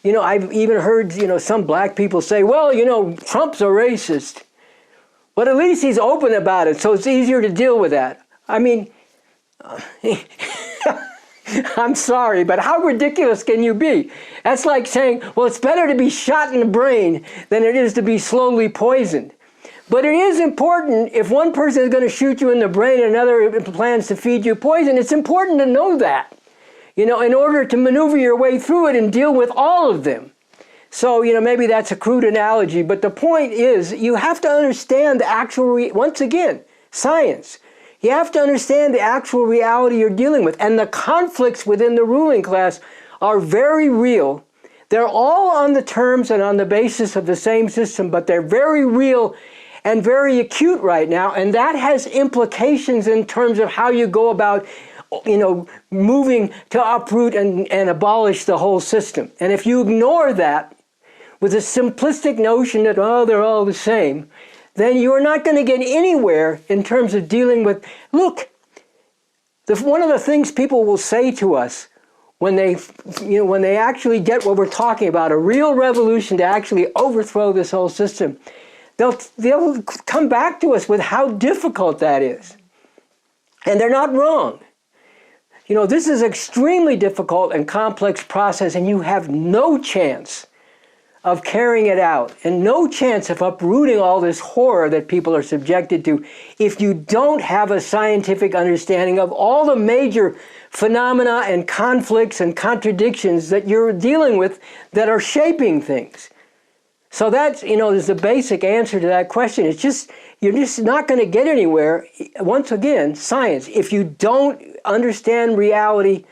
You know, I've even heard, some black people say, well, Trump's a racist. But at least he's open about it, so it's easier to deal with that. I mean, I'm sorry, but how ridiculous can you be? That's like saying, well, it's better to be shot in the brain than it is to be slowly poisoned. But it is important, if one person is going to shoot you in the brain and another plans to feed you poison, it's important to know that, in order to maneuver your way through it and deal with all of them. So, maybe that's a crude analogy, but the point is you have to understand the actual, once again, science. You have to understand the actual reality you're dealing with. And the conflicts within the ruling class are very real. They're all on the terms and on the basis of the same system, but they're very real and very acute right now. And that has implications in terms of how you go about, moving to uproot and abolish the whole system. And if you ignore that with a simplistic notion that, oh, they're all the same, then you're not going to get anywhere in terms of dealing with, look, one of the things people will say to us when they actually get what we're talking about, a real revolution to actually overthrow this whole system, they'll come back to us with how difficult that is. And they're not wrong. This is an extremely difficult and complex process, and you have no chance of carrying it out and no chance of uprooting all this horror that people are subjected to if you don't have a scientific understanding of all the major phenomena and conflicts and contradictions that you're dealing with that are shaping things. So that's, is the basic answer to that question. It's just, you're just not going to get anywhere, once again, science, if you don't understand reality,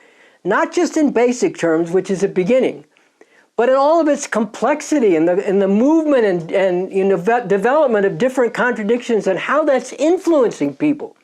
not just in basic terms, which is a beginning, but in all of its complexity and the movement and development of different contradictions and how that's influencing people.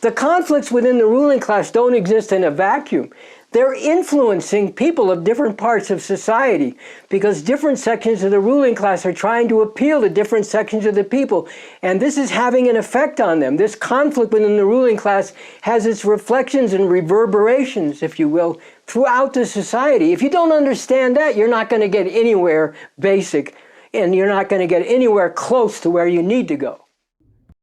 The conflicts within the ruling class don't exist in a vacuum. They're influencing people of different parts of society because different sections of the ruling class are trying to appeal to different sections of the people. And this is having an effect on them. This conflict within the ruling class has its reflections and reverberations, if you will, throughout the society. If you don't understand that, you're not going to get anywhere basic, and you're not going to get anywhere close to where you need to go.